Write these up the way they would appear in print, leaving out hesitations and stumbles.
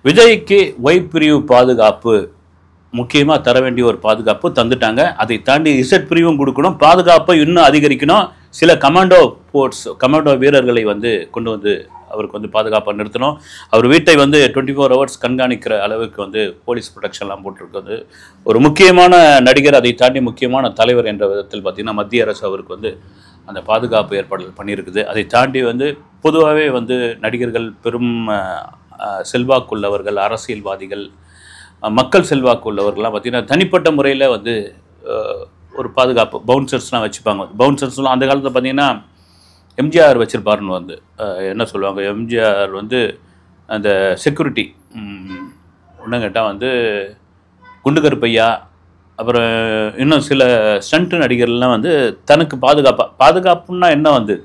விஜய்க்கு ஒய் பிரிவு பாதுகாப்பு முக்கியமாக தர வேண்டிய ஒரு பாதுகாப்பு தந்துட்டாங்க. அதை தாண்டி இசட் பிரிவும் கொடுக்கணும், பாதுகாப்பை இன்னும் அதிகரிக்கணும். சில கமாண்டோ வீரர்களை வந்து கொண்டு வந்து அவருக்கு வந்து பாதுகாப்பாக நிறுத்தணும். அவர் வீட்டை வந்து 24 hours கண்காணிக்கிற அளவுக்கு வந்து போலீஸ் ப்ரொடெக்ஷன்லாம் போட்டிருக்கு. வந்து ஒரு முக்கியமான நடிகர், அதை தாண்டி முக்கியமான தலைவர் என்ற விதத்தில் பார்த்திங்கன்னா மத்திய அரசு அவருக்கு வந்து அந்த பாதுகாப்பு ஏற்பாடுகள் பண்ணியிருக்குது. அதை தாண்டி வந்து பொதுவாகவே வந்து நடிகர்கள், பெரும் செல்வாக்குள்ளவர்கள், அரசியல்வாதிகள், மக்கள் செல்வாக்கு உள்ளவர்கள்லாம் பார்த்திங்கன்னா தனிப்பட்ட முறையில் வந்து ஒரு பாதுகாப்பு பவுன்சர்ஸ்லாம் வச்சுப்பாங்க. பவுன்சர்ஸ்லாம் அந்த காலத்தில் பார்த்திங்கன்னா எம்ஜிஆர் வச்சுருப்பாருன்னு வந்து என்ன சொல்லுவாங்க, எம்ஜிஆர் வந்து அந்த செக்யூரிட்டி ஒன்றும் கேட்டால் வந்து குண்டுகருப்பையா, அப்புறம் இன்னும் சில ஸ்டண்ட் நடிகர்லாம் வந்து தனக்கு பாதுகாப்புன்னா என்ன வந்து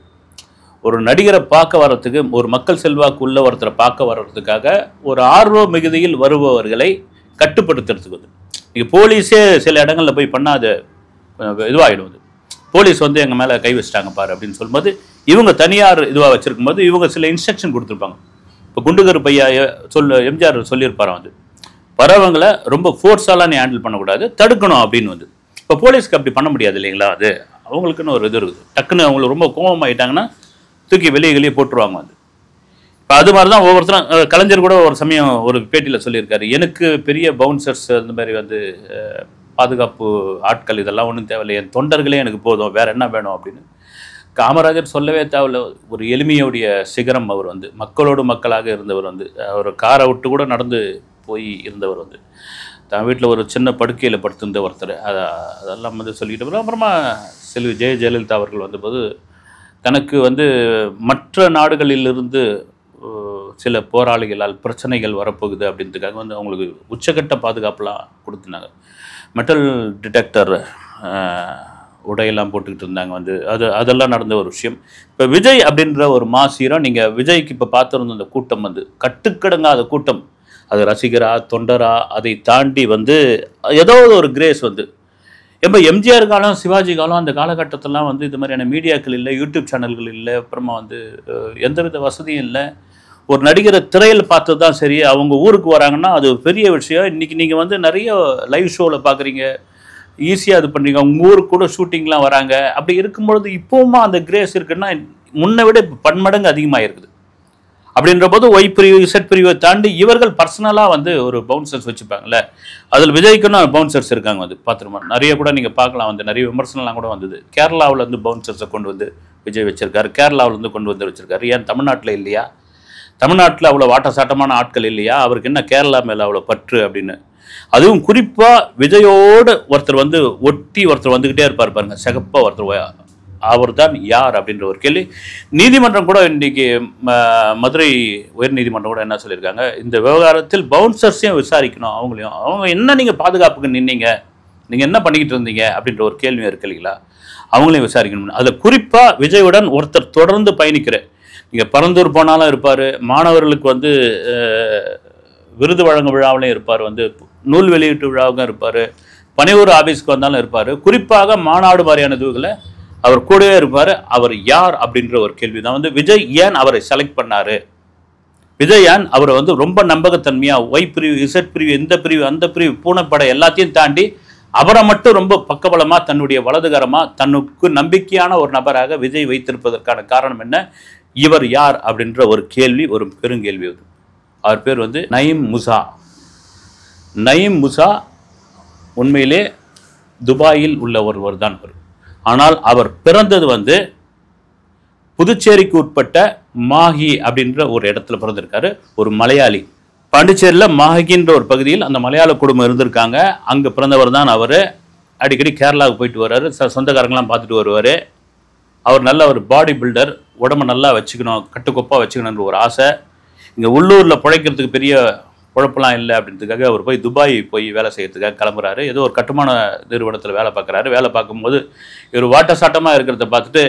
ஒரு நடிகரை பார்க்க வர்றதுக்கு, ஒரு மக்கள் செல்வாக்கு உள்ள ஒருத்தரை பார்க்க வர்றதுக்காக ஒரு ஆர்வ மிகுதியில் வருபவர்களை கட்டுப்படுத்துறதுக்கு வந்து இங்கே போலீஸே சில இடங்களில் போய் பண்ணால் அது இதுவாகிடும். போலீஸ் வந்து எங்கள் மேலே கை வச்சிட்டாங்க பாரு அப்படின்னு சொல்லும்போது இவங்க தனியார் இதுவாக வச்சுருக்கும்போது இவங்க சில இன்ஸ்ட்ரக்ஷன் கொடுத்துருப்பாங்க. இப்போ குண்டுகருப்பையா எம்ஜிஆர் சொல்லியிருப்பாரு வந்து வரவங்களை ரொம்ப ஃபோர்ஸாலாம் நீ ஹேண்டில் பண்ணக்கூடாது, தடுக்கணும் அப்படின்னு வந்து. இப்போ போலீஸ்க்கு அப்படி பண்ண முடியாது இல்லைங்களா, அது அவங்களுக்குன்னு ஒரு இது இருக்குது. டக்குன்னு அவங்களுக்கு ரொம்ப கோபமாயிட்டாங்கன்னா தூக்கி வெளியே போட்டுருவாங்க வந்து. இப்போ அது மாதிரி தான் ஒவ்வொருத்தரும், கலைஞர் கூட ஒரு சமயம் ஒரு பேட்டியில் சொல்லியிருக்காரு, எனக்கு பெரிய பவுன்சர்ஸ் அந்த மாதிரி வந்து பாதுகாப்பு ஆட்கள் இதெல்லாம் ஒன்றும் தேவையில்லை, என் தொண்டர்களே எனக்கு போதும், வேறு என்ன வேணும் அப்படின்னு. காமராஜர் சொல்லவே தேவையில்லை. ஒரு எளிமையுடைய சிகரம் அவர் வந்து, மக்களோடு மக்களாக இருந்தவர் வந்து, அவர் காரை விட்டு கூட நடந்து போய் இருந்தவர் வந்து, தான் வீட்டில் ஒரு சின்ன படுக்கையில் படுத்திருந்த ஒருத்தர். அதெல்லாம் வந்து சொல்லிக்கிட்டு அப்புறமா செல்வி ஜெயலலிதா அவர்கள் வந்தபோது தனக்கு வந்து மற்ற நாடுகளிலிருந்து சில போராளிகளால் பிரச்சனைகள் வரப்போகுது அப்படின்றதுக்காக வந்து அவங்களுக்கு உச்சகட்ட பாதுகாப்புலாம் கொடுத்துனாங்க. மெட்டல் டிடெக்டர் உடையெல்லாம் போட்டுக்கிட்டு இருந்தாங்க வந்து. அதெல்லாம் நடந்த ஒரு விஷயம். இப்போ விஜய் அப்படின்ற ஒரு மாசீரோ, நீங்கள் விஜய்க்கு இப்போ பார்த்துருந்த அந்த கூட்டம் வந்து கட்டுக்கடங்காத கூட்டம், அது ரசிகரா தொண்டரா அதை தாண்டி வந்து ஏதோ ஒரு கிரேஸ் வந்து. இப்போ எம்ஜிஆர் காலம், சிவாஜி காலம், அந்த காலகட்டத்திலாம் வந்து இது மாதிரியான மீடியாக்கள் இல்லை, யூடியூப் சேனல்கள் இல்லை, அப்புறமா வந்து எந்தவித வசதியும் இல்லை. ஒரு நடிகரை திரையில் பார்த்தது தான் சரி, அவங்க ஊருக்கு வராங்கன்னா அது ஒரு பெரிய விஷயம். இன்றைக்கி நீங்கள் வந்து நிறைய லைவ் ஷோவில் பார்க்குறீங்க, ஈஸியாக இது பண்ணுறீங்க, உங்கள் ஊருக்கு கூட ஷூட்டிங்லாம் வராங்க. அப்படி இருக்கும்பொழுது இப்போவுமா அந்த கிரேஸ் இருக்குன்னா முன்னை விட பன்மடங்கு அதிகமாக இருக்குது. அப்படின்ற போது ஒய் பிரிவு இசட் பிரிவை தாண்டி இவர்கள் பர்சனலாக வந்து ஒரு பவுன்சர்ஸ் வச்சுப்பாங்கல்ல, அதில் விஜய்க்குன்னு பவுன்சர்ஸ் இருக்காங்க வந்து பார்த்துருமா, நிறைய கூட நீங்கள் பார்க்கலாம் வந்து, நிறைய விமர்சனம்லாம் கூட வந்தது. கேரளாவில் வந்து பவுன்சர்ஸை கொண்டு வந்து விஜய் வச்சிருக்காரு, கேரளாவிலேருந்து கொண்டு வந்து வச்சிருக்காரு. ஏன் தமிழ்நாட்டில் இல்லையா? தமிழ்நாட்டில் அவ்வளோ வாட்டசாட்டமான ஆட்கள் இல்லையா? அவருக்கு என்ன கேரளா மேலே அவ்வளோ பற்று அப்படின்னு. அதுவும் குறிப்பாக விஜயோடு ஒருத்தர் வந்து ஒட்டி ஒருத்தர் வந்துக்கிட்டே இருப்பார் பாருங்க, சிகப்பாக ஒருத்தர், அவர் தான் யார் அப்படின்ற ஒரு கேள்வி. நீதிமன்றம் கூட இன்றைக்கி மதுரை உயர்நீதிமன்றம் கூட என்ன சொல்லியிருக்காங்க, இந்த விவகாரத்தில் பவுன்சர்ஸையும் விசாரிக்கணும், அவங்க என்ன நீங்கள் பாதுகாப்புக்கு நின்னீங்க, நீங்கள் என்ன பண்ணிக்கிட்டு இருந்தீங்க அப்படின்ற ஒரு கேள்வியும் இருக்கு இல்லைங்களா, அவங்களையும் விசாரிக்கணும். அதில் குறிப்பாக விஜயுடன் ஒருத்தர் தொடர்ந்து பயணிக்கிற, நீங்கள் பரந்தூர் போனாலும் இருப்பார், மாணவர்களுக்கு வந்து விருது வழங்கும் விழாவிலையும் இருப்பார், வந்து நூல் வெளியீட்டு விழாவுக்கும் இருப்பார், பனையூர் ஆஃபீஸ்க்கு வந்தாலும் இருப்பார், குறிப்பாக மாநாடு மாதிரியான இதுகளை அவர் கூடவே இருப்பார். அவர் யார் அப்படின்ற ஒரு கேள்வி தான் வந்து, விஜய் ஏன் அவரை செலக்ட் பண்ணார், விஜய் ஏன் அவரை வந்து ரொம்ப நம்பகத்தன்மையாக ஒய் பிரிவு இசட் பிரிவு இந்த பிரிவு அந்த பிரிவு பூனைப்படை எல்லாத்தையும் தாண்டி அவரை மட்டும் ரொம்ப பக்கபலமாக தன்னுடைய வலதுகரமாக தன்னுக்கு நம்பிக்கையான ஒரு நபராக விஜய் வைத்திருப்பதற்கான காரணம் என்ன, இவர் யார் அப்படின்ற ஒரு கேள்வி, ஒரு பெருங்கேள்வி அது. அவர் பேர் வந்து நயீம் முசா. நயீம் முசா உண்மையிலே துபாயில் உள்ள ஒருவர் தான் அவர். ஆனால் அவர் பிறந்தது வந்து புதுச்சேரிக்கு உட்பட்ட மாஹி அப்படின்ற ஒரு இடத்துல பிறந்திருக்காரு. ஒரு மலையாளி. பாண்டிச்சேரியில் மாஹின்ற ஒரு பகுதியில் அந்த மலையாள குடும்பம் இருந்திருக்காங்க. அங்கே பிறந்தவர் தான் அவர். அடிக்கடி கேரளாவுக்கு போயிட்டு வர்றாரு, சொந்தக்காரங்களாம் பார்த்துட்டு வருவார். அவர் நல்ல ஒரு பாடி பில்டர், உடம்பை நல்லா வச்சுக்கணும், கட்டுக்கொப்பாக வச்சுக்கணுன்ற ஒரு ஆசை. இங்கே உள்ளூரில் பிழைக்கிறதுக்கு பெரிய குழப்பெல்லாம் இல்லை அப்படின்றதுக்காக அவர் போய் துபாய் போய் வேலை செய்யறதுக்காக கிளம்புறாரு. ஏதோ ஒரு கட்டுமான நிறுவனத்தில் வேலை பார்க்குறாரு. வேலை பார்க்கும்போது இவர் வாட்டசாட்டமாக இருக்கிறத பார்த்துட்டு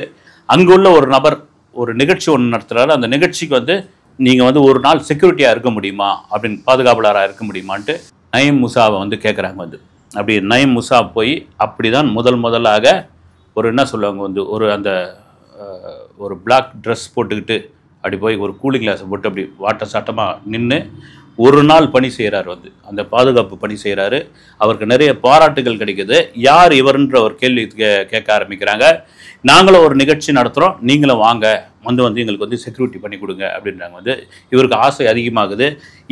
அங்கே உள்ள ஒரு நபர் ஒரு நிகழ்ச்சி ஒன்று நடத்துகிறாரு. அந்த நிகழ்ச்சிக்கு வந்து நீங்கள் வந்து ஒரு நாள் செக்யூரிட்டியாக இருக்க முடியுமா அப்படின்னு, பாதுகாவலராக இருக்க முடியுமான்ட்டு நயீம் முசாவை வந்து கேட்குறாங்க வந்து. அப்படி நயீம் முசா போய் அப்படி தான் முதலாக ஒரு என்ன சொல்லுவாங்க வந்து ஒரு அந்த ஒரு பிளாக் ட்ரெஸ் போட்டுக்கிட்டு அப்படி போய் ஒரு கூலிங் கிளாஸை போட்டு அப்படி வாட்டர் சாட்டமாக நின்று ஒரு நாள் பணி செய்கிறார், வந்து அந்த பாதுகாப்பு பணி செய்கிறாரு. அவருக்கு நிறைய பாராட்டுகள் கிடைக்குது. யார் இவர்ன்ற ஒரு கேள்வி கேட்க ஆரம்பிக்கிறாங்க. நாங்களும் ஒரு நிகழ்ச்சி நடத்துகிறோம், நீங்களும் வாங்க, வந்து எங்களுக்கு வந்து செக்யூரிட்டி பண்ணி கொடுங்க அப்படின்றாங்க. வந்து இவருக்கு ஆசை அதிகமாகுது.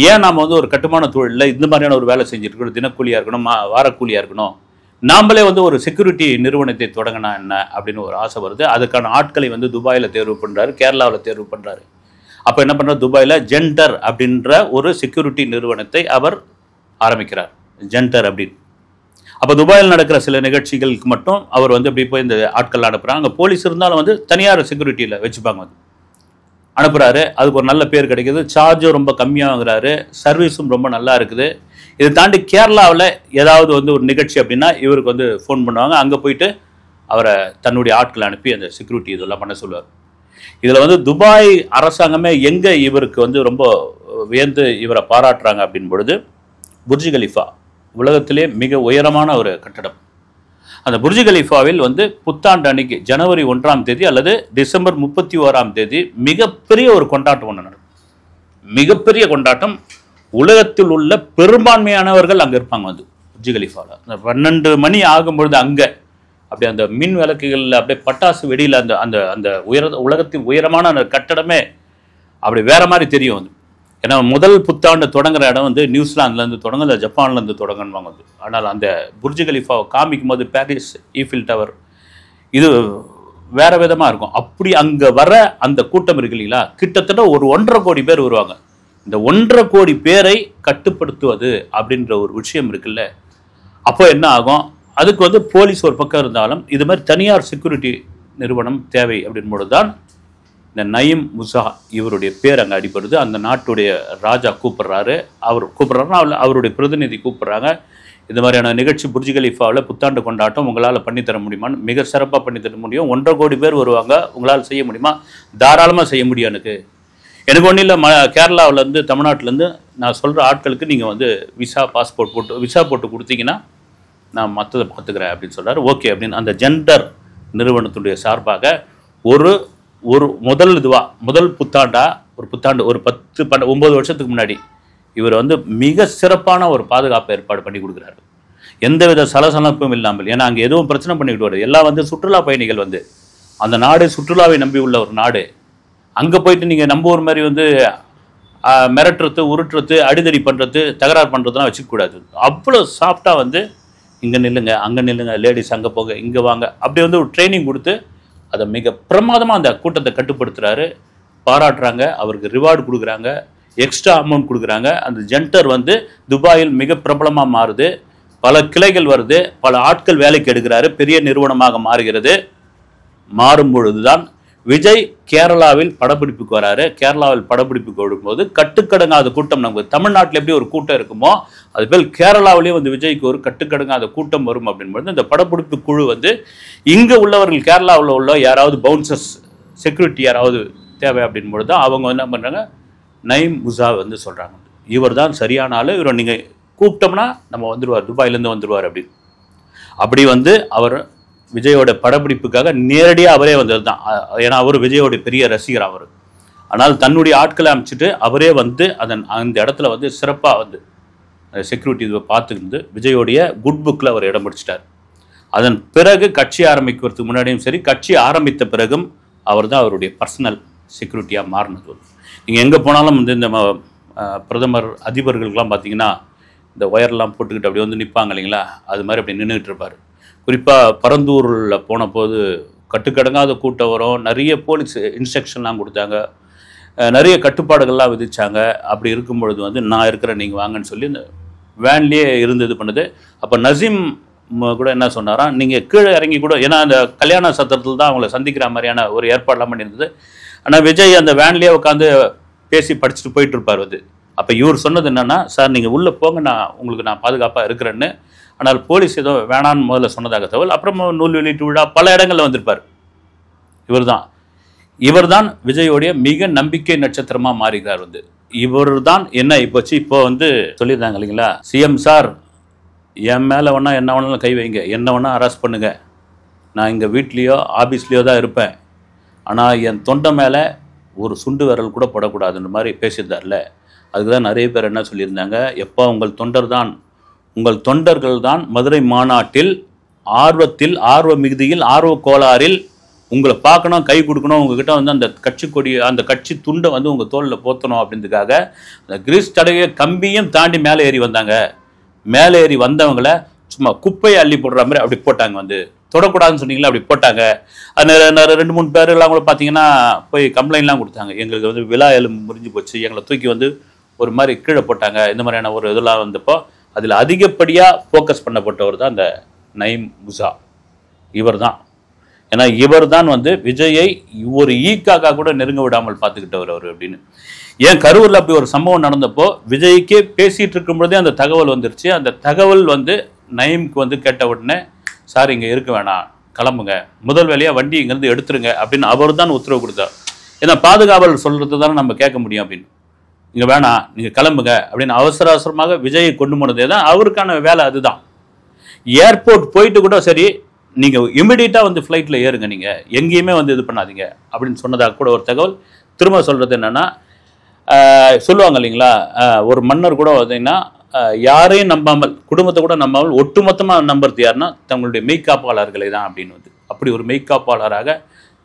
ஏன் நாம் வந்து ஒரு கட்டுமான தொழிலில் இந்த மாதிரியான ஒரு வேலை செஞ்சுட்டு இருக்கணும், தினக்கூலியாக இருக்கணும், வாரக்கூலியாக இருக்கணும், நாமளே வந்து ஒரு செக்யூரிட்டி நிறுவனத்தை தொடங்கினா என்ன அப்படின்னு ஒரு ஆசை வருது. அதுக்கான ஆட்களை வந்து துபாயில் தேர்வு பண்ணுறாரு, கேரளாவில் தேர்வு பண்ணுறாரு. அப்போ என்ன பண்ணுறாரு, துபாயில் ஜென்டர் அப்படின்ற ஒரு செக்யூரிட்டி நிறுவனத்தை அவர் ஆரம்பிக்கிறார். ஜென்டர் அப்படின்னு. அப்போ துபாயில் நடக்கிற சில நிகழ்ச்சிகளுக்கு மட்டும் அவர் வந்து அப்படி போய் இந்த ஆட்கள் அனுப்புகிறாங்க. அங்கே போலீஸ் இருந்தாலும் வந்து தனியார் செக்யூரிட்டியில் வச்சுப்பாங்க, வந்து அனுப்புகிறாரு. அதுக்கு ஒரு நல்ல பேர் கிடைக்கிது. சார்ஜும் ரொம்ப கம்மியாகிறாரு, சர்வீஸும் ரொம்ப நல்லா இருக்குது. இதை தாண்டி கேரளாவில் ஏதாவது வந்து ஒரு நிகழ்ச்சி அப்படின்னா இவருக்கு வந்து ஃபோன் பண்ணுவாங்க. அங்கே போயிட்டு அவரை தன்னுடைய ஆட்களை அனுப்பி அந்த செக்யூரிட்டி இதெல்லாம் பண்ண சொல்லுவார். இதில் வந்து துபாய் அரசாங்கமே எங்கே இவருக்கு வந்து ரொம்ப வியந்து இவரை பாராட்டுறாங்க அப்படின் பொழுது, புர்ஜ் கலிஃபா உலகத்திலே மிக உயரமான ஒரு கட்டடம். அந்த புர்ஜ் கலிஃபாவில் வந்து புத்தாண்டு அன்னைக்கு ஜனவரி 1ஆம் தேதி அல்லது டிசம்பர் 31ஆம் தேதி மிகப்பெரிய ஒரு கொண்டாட்டம் ஒன்று நடக்கும். மிகப்பெரிய கொண்டாட்டம். உலகத்தில் உள்ள பெரும்பான்மையானவர்கள் அங்கே இருப்பாங்க. வந்து புர்ஜ் கலிஃபாவில் அந்த 12 மணி ஆகும்பொழுது அங்கே அப்படியே அந்த மின் விளக்குகளில் அப்படியே பட்டாசு வெடியில் அந்த அந்த அந்த உலகத்தின் உயரமான அந்த கட்டடமே அப்படி வேற மாதிரி தெரியும். வந்து ஏன்னா முதல் புத்தாண்டு தொடங்குற இடம் வந்து நியூசிலாந்துலேருந்து தொடங்க, இல்லை ஜப்பான்லேருந்து தொடங்குவாங்க. வந்து ஆனால் அந்த புர்ஜ் கலிஃபாவை காமிக்கும் போது பாரிஸ் ஈஃபில் டவர் இது வேற விதமாக இருக்கும். அப்படி அங்கே வர அந்த கூட்டம் இருக்கு இல்லைங்களா, கிட்டத்தட்ட ஒரு 1.5 கோடி பேர் வருவாங்க. இந்த 1.5 கோடி பேரை கட்டுப்படுத்துவது அப்படின்ற ஒரு விஷயம் இருக்குல்ல, அப்போ என்ன ஆகும், அதுக்கு வந்து போலீஸ் ஒரு பக்கம் இருந்தாலும் இது மாதிரி தனியார் செக்யூரிட்டி நிறுவனம் தேவை அப்படின்பொழுது தான் இந்த நயீம் முஸா இவருடைய பேர் அங்கே அடிபடுது. அந்த நாட்டுடைய ராஜா கூப்பிட்றாரு. அவர் கூப்பிட்றாருன்னா அவருடைய பிரதிநிதி கூப்பிட்றாங்க. இந்த மாதிரியான நிகழ்ச்சி புர்ஜ் கலிஃபாவில் புத்தாண்டு கொண்டாட்டம் உங்களால் பண்ணித்தர முடியுமான்னு. மிக சிறப்பாக பண்ணித்தர முடியும். 1.5 கோடி பேர் வருவாங்க, உங்களால் செய்ய முடியுமா? தாராளமாக செய்ய முடியும். எனக்கு ஒன்றும் இல்லை, கேரளாவிலேருந்து தமிழ்நாட்டிலேருந்து நான் சொல்கிற ஆட்களுக்கு நீங்கள் வந்து விசா போட்டு கொடுத்தீங்கன்னா நான் மற்றதை பார்த்துக்கிறேன் அப்படின்னு சொல்கிறார். ஓகே அப்படின்னு அந்த ஜெண்டர் நிறுவனத்துடைய சார்பாக ஒரு முதல் புத்தாண்டு ஒரு 10-9 வருஷத்துக்கு முன்னாடி இவர் வந்து மிக சிறப்பான ஒரு பாதுகாப்பு ஏற்பாடு பண்ணி கொடுக்குறாரு. எந்தவித சலசலப்பும் இல்லாமல். ஏன்னா அங்கே எதுவும் பிரச்சனை பண்ணிக்கிட்டு வருது. எல்லாம் வந்து சுற்றுலா பயணிகள் வந்து அந்த நாடு சுற்றுலாவை நம்பி உள்ள ஒரு நாடு. அங்கே போயிட்டு நீங்கள் நம்ம ஒரு மாதிரி வந்து மிரட்டுறது, உருட்டுறது, அடிதடி பண்ணுறது, தகராறு பண்ணுறதுலாம் வச்சுக்கூடாது. அவ்வளோ சாஃப்டாக வந்து இங்கே நில்லுங்க, அங்கே நில்லுங்க, லேடிஸ் அங்கே போங்க, இங்கே வாங்க, அப்படி வந்து ஒரு ட்ரைனிங் கொடுத்து அதை மிக பிரமாதமாக அந்த கூட்டத்தை கட்டுப்படுத்துகிறாரு. பாராட்டுறாங்க, அவருக்கு ரிவார்டு கொடுக்குறாங்க, எக்ஸ்ட்ரா அமௌண்ட் கொடுக்குறாங்க. அந்த ஜென்டர் வந்து துபாயில் மிக பிரபலமாக மாறுது. பல கிளைகள் வருது, பல ஆட்கள் வேலைக்கு எடுக்கிறாரு, பெரிய நிறுவனமாக மாறுகிறது. மாறும் பொழுது தான் விஜய் கேரளாவில் படப்பிடிப்புக்கு வராரு. கேரளாவில் படப்பிடிப்புக்கு வரும்போது கட்டுக்கடங்காத கூட்டம். நமக்கு தமிழ்நாட்டில் எப்படி ஒரு கூட்டம் இருக்குமோ அதுபோல் கேரளாவிலேயே வந்து விஜய்க்கு ஒரு கட்டுக்கடங்காத கூட்டம் வரும் அப்படின்போது இந்த படப்பிடிப்பு குழு வந்து இங்கே உள்ளவர்கள் கேரளாவில் உள்ள யாராவது பவுன்சர்ஸ் செக்யூரிட்டி யாராவது தேவை அப்படின்பொழுது தான் அவங்க என்ன பண்ணுறாங்க, நயீம் முஸா வந்து சொல்கிறாங்க, இவர் தான் சரியான ஆள், இவரை நீங்கள் கூப்பிட்டோம்னா நம்ம வந்துடுவார், துபாயிலேருந்து வந்துடுவார் அப்படின்னு. அப்படி வந்து அவர் விஜயோட படப்பிடிப்புக்காக நேரடியாக அவரே வந்தது தான். ஏன்னா அவர் விஜயோட பெரிய ரசிகர் அவர். ஆனால் தன்னுடைய ஆட்களை அமைச்சிட்டு அவரே வந்து அந்த இடத்துல வந்து சிறப்பாக வந்து செக்யூரிட்டி இதை பார்த்துக்கிட்டு விஜயோடைய குட் புக்கில் அவர் இடம் பிடிச்சிட்டார். அதன் பிறகு கட்சி ஆரம்பிக்கிறதுக்கு முன்னாடியும் சரி, கட்சி ஆரம்பித்த பிறகும் அவர் தான் அவருடைய பர்சனல் செக்யூரிட்டியாக மாறினது. நீங்கள் எங்கே போனாலும் வந்து இந்த பிரதமர் அதிபர்களுக்கெல்லாம் பார்த்தீங்கன்னா இந்த ஒயர்லாம் போட்டுக்கிட்டு அப்படி வந்து நிற்பாங்க இல்லைங்களா, அது மாதிரி அப்படி நின்றுக்கிட்டு இருப்பார். குறிப்பாக பரந்தூரில் போன போது கட்டுக்கடங்காத கூட்டம் வரும். நிறைய போலீஸ் இன்ஸ்ட்ரக்ஷன்லாம் கொடுத்தாங்க, நிறைய கட்டுப்பாடுகள்லாம் விதித்தாங்க. அப்படி இருக்கும் பொழுது வந்து நான் இருக்கிறேன், நீங்கள் வாங்கன்னு சொல்லி இந்த வேன்லேயே இருந்து இது பண்ணுது. அப்போ நசீம் கூட என்ன சொன்னாராம், நீங்கள் கீழே இறங்கி கூட, ஏன்னா அந்த கல்யாண சத்திரத்தில் தான் அவங்கள சந்திக்கிற மாதிரியான ஒரு ஏற்பாடெல்லாம் பண்ணியிருந்தது. ஆனால் விஜய் அந்த வேன்லேயே உட்காந்து பேசி படிச்சுட்டு போயிட்டு இருப்பார் வந்து. அப்போ இவர் சொன்னது என்னென்னா, சார் நீங்கள் உள்ளே போங்க, நான் பாதுகாப்பாக இருக்கிறேன்னு. ஆனால் போலீஸ் ஏதோ வேணான்னு முதல்ல சொன்னதாக தகவல். அப்புறமா நூல் வெளியீட்டு விழா பல இடங்களில் வந்திருப்பார். இவர் தான் விஜயோடைய மிக நம்பிக்கை நட்சத்திரமாக மாறுகிறார். வந்து இவர் தான் என்ன இப்போ வந்து சொல்லியிருந்தாங்க இல்லைங்களா, சிஎம் சார் என் மேலே வேணா என்ன வேணாலும் கை வைங்க, என்ன வேணா அரெஸ்ட் பண்ணுங்க, நான் இங்கே வீட்லேயோ ஆஃபீஸ்லேயோ தான் இருப்பேன், ஆனால் என் தொண்டை மேலே ஒரு சுண்டு விரல் கூட போடக்கூடாதுன்ற மாதிரி பேசியிருந்தார்ல. அதுக்கு தான் நிறைய பேர் என்ன சொல்லியிருந்தாங்க, எப்போ உங்கள் தொண்டர்கள் தான் மதுரை மாநாட்டில் ஆர்வ மிகுதியில் ஆர்வ கோளாறில் உங்களை பார்க்கணும், கை கொடுக்கணும், உங்ககிட்ட வந்து அந்த கட்சி துண்டை வந்து உங்கள் தோளில் போற்றணும் அப்படின்றதுக்காக அந்த கிரீஸ் தடவைய கம்பியும் தாண்டி மேலே ஏறி வந்தாங்க. மேலே ஏறி வந்தவங்கள சும்மா குப்பையை அள்ளி போடுற மாதிரி அப்படி போட்டாங்க. வந்து தொடக்கூடாதுன்னு சொன்னீங்களா, அப்படி போட்டாங்க. அந்த 2-3 பேர் எல்லாம் கூட பார்த்தீங்கன்னா போய் கம்ப்ளைண்ட்லாம் கொடுத்தாங்க. எங்களுக்கு வந்து விழா எலும்பு முறிஞ்சு போச்சு, எங்களை தூக்கி வந்து ஒரு மாதிரி கீழே போட்டாங்க. இந்த மாதிரியான ஒரு இதெல்லாம் வந்தப்போ அதில் அதிகப்படியாக ஃபோக்கஸ் பண்ணப்பட்டவர் தான் அந்த நயீம் மூசா. இவர் தான். ஏன்னா இவர் தான் வந்து விஜயை ஒரு ஈக்காக்கா கூட நெருங்க விடாமல் பார்த்துக்கிட்டவர் அவர் அப்படின்னு. ஏன் கரூரில் அப்படி ஒரு சம்பவம் நடந்தப்போ விஜய்க்கே பேசிகிட்டு இருக்கும்போதே அந்த தகவல் வந்துருச்சு. அந்த தகவல் வந்து நயீமுக்கு வந்து கேட்ட உடனே, சார் இங்கே இருக்க வேணாம், கிளம்புங்க, முதல் வேலையாக வண்டி இங்கேருந்து எடுத்துருங்க அப்படின்னு அவர் தான் உத்தரவு கொடுத்தார். ஏன்னா பாதுகாவலர் சொல்கிறது தானே நம்ம கேட்க முடியும் அப்படின்னு. இங்கே வேணாம், நீங்கள் கிளம்புங்க அப்படின்னு அவசரமாக விஜயை கொண்டு போனதே தான் அவருக்கான வேலை. அதுதான். ஏர்போர்ட் போயிட்டு கூட சரி, நீங்கள் இமிடியேட்டாக வந்து ஃப்ளைட்டில் ஏறுங்க, நீங்கள் எங்கேயுமே வந்து இது பண்ணாதீங்க அப்படின்னு சொன்னதாக கூட ஒரு தகவல். திரும்ப சொல்கிறது என்னென்னா, சொல்லுவாங்க இல்லைங்களா, ஒரு மன்னர் கூட பார்த்தீங்கன்னா யாரையும் நம்பாமல், குடும்பத்தை கூட நம்பாமல் ஒட்டுமொத்தமாக நம்புறது யாருன்னா தங்களுடைய மெய்காப்பாளர்களை தான் அப்படின்னு வந்து. அப்படி ஒரு மெய்காப்பாளராக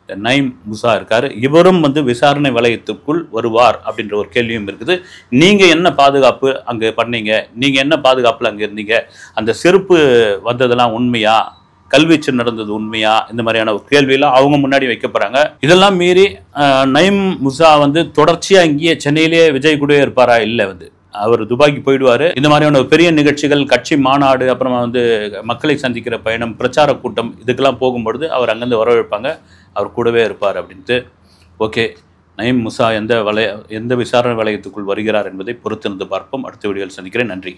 நயீம் மூசா இருக்கார். இவரும் வந்து விசாரணை வளையத்துக்குள் வருவார் அப்படின்ற ஒரு கேள்வியும் இருக்குது. நீங்கள் என்ன பாதுகாப்பு அங்கே பண்ணீங்க, நீங்கள் என்ன பாதுகாப்பில் அங்கே இருந்தீங்க, அந்த செருப்பு வந்ததெல்லாம் உண்மையா, கல்வீச்சு நடந்தது உண்மையா, இந்த மாதிரியான ஒரு கேள்வியெல்லாம் அவங்க முன்னாடி வைக்க போகிறாங்க. இதெல்லாம் மீறி நயீம் மூசா வந்து தொடர்ச்சியாக இங்கேயே சென்னையிலேயே விஜய் கூடவே இருப்பாரா? இல்லை, வந்து அவர் துபாய்க்கு போயிடுவார். இந்த மாதிரியான ஒரு பெரிய நிகழ்ச்சிகள், கட்சி மாநாடு, அப்புறமா வந்து மக்களை சந்திக்கிற பயணம், பிரச்சார கூட்டம், இதுக்கெல்லாம் போகும்பொழுது அவர் அங்கேருந்து வரவேற்பாங்க, அவர் கூடவே இருப்பார் அப்படின்ட்டு. ஓகே, நயீம் மூசா எந்த விசாரணை வளையத்துக்குள் வருகிறார் என்பதை பொறுத்திருந்து பார்ப்போம். அடுத்த வீடியோவில் சந்திக்கிறேன். நன்றி.